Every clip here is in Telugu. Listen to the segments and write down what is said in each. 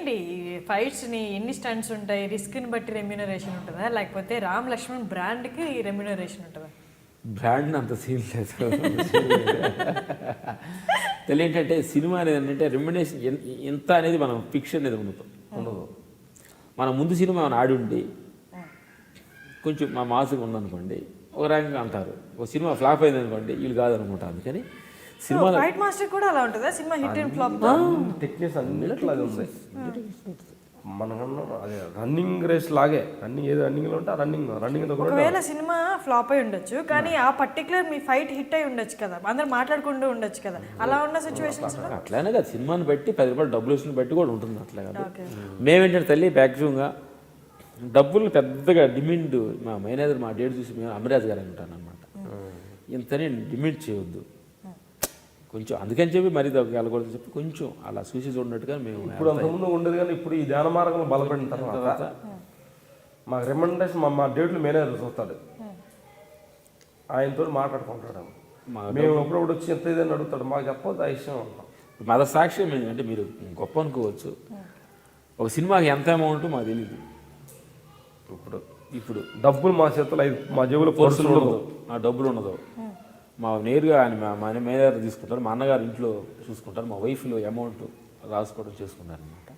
ఏంటి ఫైట్స్ని ఎన్ని స్టంట్స్ ఉంటాయి, రిస్క్ని బట్టి రెమ్యూనరేషన్ ఉంటుందా, లేకపోతే రామ్ లక్ష్మణ్ బ్రాండ్కి రెమ్యూనరేషన్ ఉంటుందా? బ్రాండ్ అంత సీన్ లేదు. తెలియంటే సినిమా అనేది ఏంటంటే రెమ్యునరేషన్ ఎంత అనేది మనం ఫిక్షన్ అనేది ఉండదు. మన ముందు సినిమా ఏమైనా ఆడి ఉండి కొంచెం మా మాసుగా ఉందనుకోండి ఒక రకంగా అంటారు. ఒక సినిమా ఫ్లాప్ అయింది అనుకోండి వీళ్ళు కాదనుకుంటారు. అందుకని సినిమా ఫైట్ మాస్టర్ కూడా అలా ఉంటుందా? Cinema hit and flop techniques అన్నిట్లాగే ఉంది. మనకన్నా అదే రన్నింగ్ రేస్ లాగే ఏదో రన్నింగ్లో ఉంటే రన్నింగ్ ఒకవేళ సినిమా ఫ్లాప్ అయి ఉండొచ్చు కానీ ఆ పర్టికులర్ మీ ఫైట్ హిట్ అయి ఉండొచ్చు కదా, అందరు మాట్లాడుకుంటూ ఉండొచ్చు కదా. అలా ఉన్న సిచ్యువేషన్స్ అట్లానే కదా సినిమాని బట్టి 10 రూపాయలు డబ్బులు వచ్చిన బట్టి కూడా ఉంటుంది. అట్లా కదా మేమేంటంటే తల్లి మ్యాక్సిమంగా డబ్బులు పెద్దగా డిమాండ్ మా మేనేజర్ మా డేట్ చూసి మేము అమరాజ్ గారు అంటాను అనమాట. ఇంతనే డిమాండ్ చేయవద్దు కొంచెం, అందుకని చెప్పి మరీ వెళ్ళకూడదు చెప్పి కొంచెం అలా చూసి చూడనట్టుగా మేము ఇప్పుడు అంతకుముందు ఉండేది. కానీ ఇప్పుడు ఈ ధ్యాన మార్గంలో బలపడిన తర్వాత మా రికమెండేషన్ మా డేట్లు మేనేజర్ చూస్తాడు, ఆయనతో మాట్లాడుకుంటాడు. మేము ఎప్పుడప్పుడు వచ్చి ఎంత ఇదని అడుగుతాడు, మాకు చెప్పొద్దు ఆ విషయం. మద సాక్ష్యం ఏంటంటే మీరు గొప్ప అనుకోవచ్చు, ఒక సినిమాకి ఎంత అమౌంట్ మాకు తెలియదు. ఇప్పుడు డబ్బులు మా చేతులు మా జేబులో పర్సులు ఉండదు, నా డబ్బులు ఉండదు. మా నేరుగా ఆయన మా మేనేజర్ తీసుకుంటారు, మా అన్నగారు ఇంట్లో చూసుకుంటారు, మా వైఫ్లో అమౌంట్ రాసుకోవడం చేసుకుంటారు అనమాట.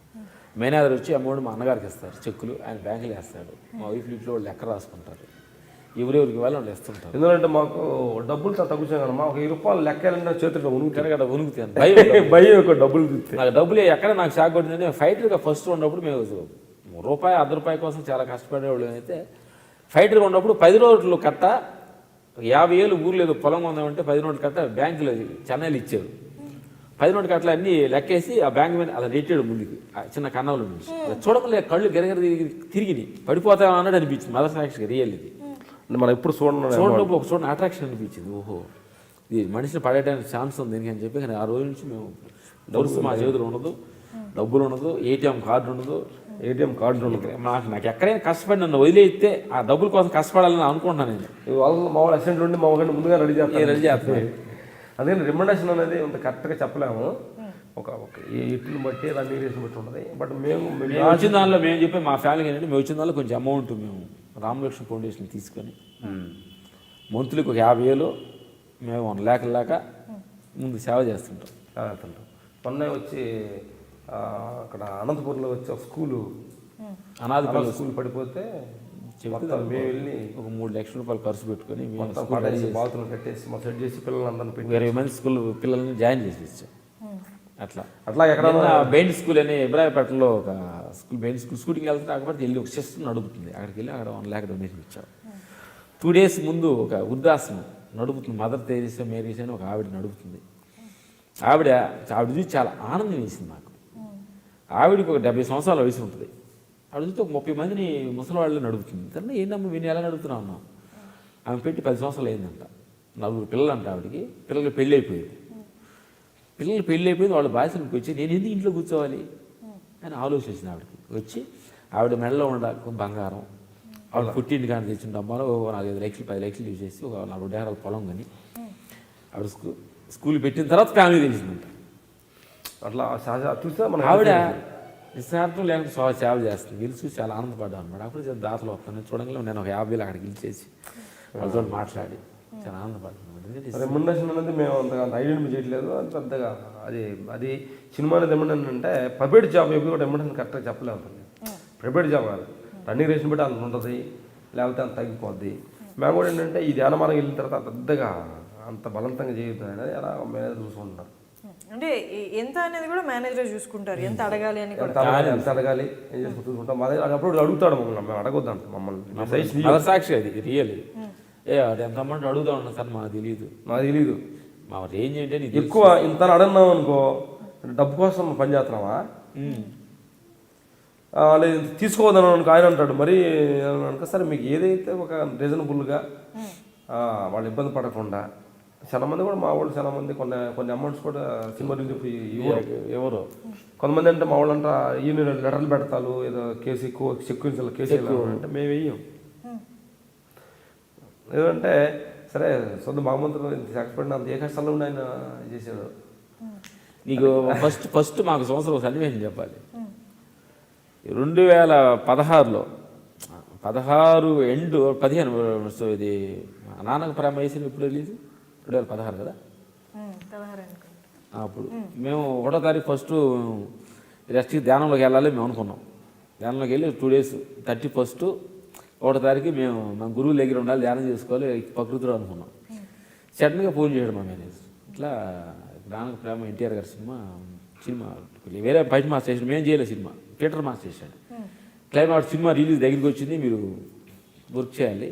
మేనేజర్ వచ్చి అమౌంట్ మా అన్నగారికి ఇస్తారు, చెక్కులు ఆయన బ్యాంకులో వేస్తాడు. మా వైఫ్ ఇంట్లో వాళ్ళు లెక్క రాసుకుంటారు, ఎవరెవరికి వాళ్ళు ఇస్తుంటారు. ఎందుకంటే మాకు డబ్బులు తగ్గుతాం కదా, మా 1000 రూపాయలు లెక్కాలంటే చేతులు ఉనుకుతాను భయం డబ్బులు నాకు డబ్బులు ఎక్కడ నాకు షాక్ కొట్టిందంటే ఫైటర్గా ఫస్ట్ ఉన్నప్పుడు మేము రూపాయి ₹1 కోసం చాలా కష్టపడేవాళ్ళు. అయితే ఫైటర్గా ఉన్నప్పుడు 10 రోజులు కట్ట 50,000 ఊర్లో ఏదో పొలం ఉందామంటే 10 నోట్లు కట్ట బ్యాంకులో చెన్నైలు ఇచ్చారు. 10 నోట్లు కట్టలు అన్నీ లెక్కేసి ఆ బ్యాంక్ మీద అలా నెట్టాడు ముందుకు చిన్న కన్నంలో నుంచి. చూడకుండా కళ్ళు గెరగర తిరిగి పడిపోతామో అన్నట్టు అనిపించింది. మదర్ సాక్షిగా రియల్ ఇది మనం ఎప్పుడు చూడనప్పుడు ఒక చూడండి అట్రాక్షన్ అనిపించింది. ఓహో ఇది మనిషిని పడేయడానికి ఛాన్స్ ఉంది అని చెప్పి. కానీ ఆ రోజు నుంచి మేము డబ్బులు మా చేతులు ఉండదు, డబ్బులు ఉండదు, ఏటీఎం కార్డు ఉండదు. నాకు ఎక్కడైనా కష్టపడి నన్ను వదిలేస్తే ఆ డబ్బుల కోసం కష్టపడాలని అనుకుంటున్నాను నేను. వాళ్ళు మా వాళ్ళు అసెంట్ ఉండి మా వాళ్ళని ముందుగా రెడీ చేస్తాను. అదే రికమెండేషన్ అనేది అంత కరెక్ట్గా చెప్పలేము, ఒక ఇట్లు బట్టి రన్నింగ్ రేషన్ బట్టి ఉంటుంది. బట్ మేము వచ్చిన దానిలో మేము చెప్పే మా ఫ్యామిలీకి ఏంటంటే మేము వచ్చిన దానిలో కొంచెం అమౌంట్ మేము రామలక్ష్మణ్ ఫౌండేషన్ తీసుకొని మంత్లీకి ఒక 50,000 మేము 1 lakh దాకా ముందు సేవ చేస్తుంటాం. మొన్న వచ్చి అక్కడ అనంతపురంలో వచ్చి ఒక స్కూలు అనాథ స్కూల్ పడిపోతే మేము వెళ్ళి ఒక 3 లక్షల రూపాయలు ఖర్చు పెట్టుకొని బాతులు కట్టేసి మా సెట్ చేసి పిల్లలందరినీ పెట్టి 20 మంది స్కూల్ పిల్లల్ని జాయిన్ చేసి ఇచ్చాం. అట్లా ఎక్కడ బెయిండ్ స్కూల్ అని ఇబ్రాహీపేటలో ఒక స్కూల్ బెయిండ్ స్కూల్ షూటింగ్ వెళ్తే కాకపోతే వెళ్ళి ఒక సిస్టర్ నడుపుతుంది. అక్కడికి వెళ్ళి అక్కడ 1 lakh డొనేషన్ ఇచ్చాం. 2 days ముందు ఒక వృద్ధాశ్రమం నడుపుతుంది, మదర్ తెరీసా మేరీస్ అని ఒక ఆవిడ నడుపుతుంది. ఆవిడ చూసి చాలా ఆనందం వేసింది నాకు. ఆవిడకి ఒక 70 సంవత్సరాల వయసు ఉంటుంది. ఆవిడ చూస్తే ఒక 30 మందిని ముసలి వాళ్ళు నడుపుతుంది. తన ఏంటమ్మా వీని ఎలా నడుపుతున్నావు అన్నాం. ఆమె పెట్టి 10 సంవత్సరాలు అయిందంట. 4 పిల్లలు అంట ఆవిడకి. పిల్లలు పెళ్ళి అయిపోయింది. వాళ్ళ బాధ్యతలకు వచ్చి నేను ఎందుకు ఇంట్లో కూర్చోవాలి అని ఆలోచించింది. ఆవిడకి వచ్చి ఆవిడ మెడలో ఉండ బంగారం, ఆవిడ పుట్టింటి కానీ తెచ్చిన డబ్బాలో 4-5 లక్షలు 10 లక్షలు యూజ్ చేసి ఒక 40 ఎకరాల పొలం కానీ ఆవిడ స్కూల్ పెట్టిన తర్వాత ఫ్యామిలీ తెలిసిందంట. అట్లా చూస్తే ఆవిడ నిస్సార్థం లేకుండా సేవ చేస్తుంది. వీళ్ళు చూసి చాలా ఆనందపడ్డాను అనమాట. అప్పుడు దాతలు వస్తాను చూడంగా నేను ఒక 50,000 అక్కడికి గెలిచేసి వాళ్ళతో మాట్లాడి చాలా ఆనందపడ్డాను. రెమ్యునరేషన్ అనేది మేము అంతగా ఐడెంటిఫై చేయట్లేదు. అది పెద్దగా అది సినిమా అనేది రెమ్యునరేషన్ అంటే ప్రైవేట్ జాబ్ ఎప్పుడు కూడా రెమ్యునరేషన్ కరెక్ట్గా చెప్పలేము. ప్రైవేట్ జాబ్ కాదు, రన్నింగ్ రేషన్ బట్టి అంత ఉంటుంది, లేకపోతే అంత తగ్గిపోద్ది. మేము కూడా ఏంటంటే ఈ ధ్యాన మార్గం వెళ్ళిన తర్వాత పెద్దగా అంత బలవంతంగా చేయొద్దు అనేది అలా మేనేజర్ చూసుకుంటున్నారు. అంటే ఎంత అనేది కూడా మేనేజర్ చూసుకుంటారు, ఎంత అడగాలి అని ఎంత అడగాలి ఏం చేసుకుంటూ చూసుకుంటాం. అదే అప్పుడు అడుగుతాడు మమ్మల్ని, మేము అడగొద్దు అంట మమ్మల్ని. సాక్షి అది రియల్ ఎంత అమౌంట్ అడుగుతా ఉన్నా సార్ మాకు తెలియదు మా రేంజ్ ఏంటంటే ఎక్కువ ఇంత అడగన్నాం అనుకో డబ్బు కోసం పని చేస్తున్నావా లేదు తీసుకోవద్దని అనుకో ఆయన అంటాడు. మరి అనుకో సరే మీకు ఏదైతే ఒక రీజనబుల్గా వాళ్ళు ఇబ్బంది పడకుండా చాలా మంది కూడా మా వాళ్ళు చాలా మంది కొన్ని అమౌంట్స్ కూడా సినిమా ఎవరు కొంతమంది అంటే మా వాళ్ళు అంట ఈ లెటర్లు పెడతారు ఏదో కేసు ఎక్కువ సెక్యూరిటీ కేసు అంటే మేము వెయ్యం. ఏదంటే సరే సొంత భగవంతుడు ఎక్స్పర్ట్ అంత ఏ కష్టాల్లో ఉండి ఆయన చేశాడు. నీకు ఫస్ట్ మాకు సంవత్సరం సన్నివేశం చెప్పాలి. 2016లో 16 ఎండ్ 15 సో ఇది నాన్నకు ప్రేమ వేసిన ఎప్పుడు రిలీజ్ 2016 కదా 16 అనుకుంటా. అప్పుడు మేము 1వ తారీఖు ఫస్ట్ రెస్ట్కి ధ్యానంలోకి వెళ్ళాలి మేము అనుకున్నాం. ధ్యానంలోకి వెళ్ళి 2 days 31st 1వ తారీఖు మేము మా గురువు దగ్గర ఉండాలి, ధ్యానం చేసుకోవాలి ప్రకృతిలో అనుకున్నాం. సడన్గా ఫోన్ చేయడం మా మేనేజర్, ఇట్లా నాన్నకు ప్రేమ ఎన్టీఆర్ గారి సినిమా వేరే బయట మాస్ చేసాడు, మేము చేయలేదు సినిమా, పీటర్ మాస్ చేశాడు. క్లైమాక్స్ సినిమా రిలీజ్ దగ్గరికి వచ్చింది, మీరు వర్క్ చేయాలి.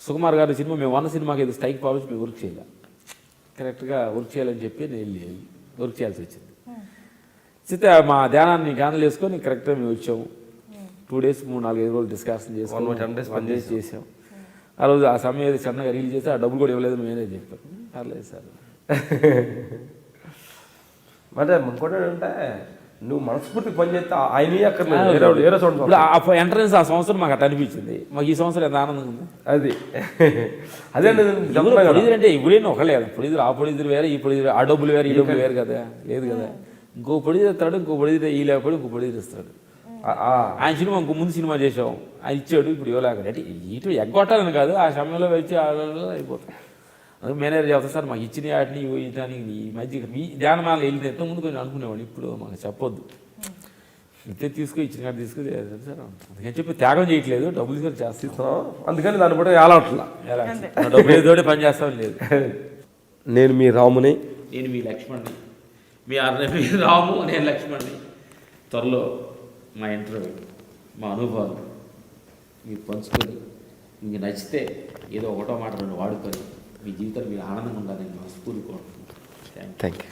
సుకుమార్ గారి సినిమా మేము 1 సినిమాకి ఏదో స్ట్రైక్ పాలిసి మేము వర్క్ చేయాలి, కరెక్ట్గా వర్క్ చేయాలని చెప్పి నేను వెళ్ళి వర్క్ చేయాల్సి వచ్చింది. అయితే మా ధ్యానాన్ని క్యాన్సిల్ చేసుకొని కరెక్ట్గా మేము వచ్చాము. 2 days 3-4 రోజులు డిస్కషన్ చేసుకొని 1 day చేసాం. ఆ రోజు ఆ సమయం ఏదో చిన్నగా రిలీజ్ చేస్తే ఆ డబ్బులు కూడా ఇవ్వలేదు, మేమే చెప్పాం. పర్లేదు సార్. అంటే ఇంకోటి ఏంటంటే నువ్వు మనస్ఫూర్తి పని చేస్తే ఆయన అక్కర్లేదు, వేరే చూడండి. ఇప్పుడు ఎంట్రన్స్ ఆ సంవత్సరం మాకు అట్లా అనిపించింది, మాకు ఈ సంవత్సరం ఎంత ఆనందంగా ఉంది. అదే పొడిదురు అంటే ఇప్పుడైనా ఒకళ్ళే కదా, పొడిదురు ఆ పొడిదురు వేరే, ఈ పొడిదురు ఆ డబ్బులు వేరే, ఈ డబ్బులు వేరు కదా, లేదు కదా. ఇంకో పొడిదురు ఇస్తాడు, ఇంకో పొడిదురు ఈ లేకపోతే ఇంకో పొడిదురు ఇస్తాడు. ఆయన సినిమా ఇంకో ముందు సినిమా చేసాం, ఆయన ఇచ్చాడు, ఇప్పుడు ఇవ్వలేక అంటే ఇటు ఎగ్గొట్టాలని కాదు, ఆ సమయంలో వచ్చి అయిపోతాం. అది మేనేజర్ చెప్తా సార్ మాకు ఇచ్చిన వాటిని ఇవ్వటానికి ఈ మధ్య మీ ధ్యానమాల వెళ్ళిన ఎంతో ముందు కొంచెం అనుకునేవాడు, ఇప్పుడు మాకు చెప్పొద్దు, ఇంతే తీసుకుని ఇచ్చిన కాడ తీసుకుని సార్ అందుకని చెప్పి త్యాగం చేయట్లేదు, డబ్బులు తీసుకొని చేస్తున్నాం, అందుకని దాన్ని బట్టి ఏలాట్లా డబ్బులు ఏదోటి పని చేస్తాం లేదు. నేను మీ రాముని, నేను మీ లక్ష్మణ్ని, మీ రాము, నేను లక్ష్మణ్ని. త్వరలో మా ఇంటర్వ్యూ, మా అనుభవాలు మీరు పంచుకొని మీకు నచ్చితే ఏదో ఒకటో మాట 2 వాడుకొని మీ జీవితంలో మీరు ఆనందంగా ఉండాలని మనస్ఫూర్తిగా కోరుకుంటున్నాను. Thank you.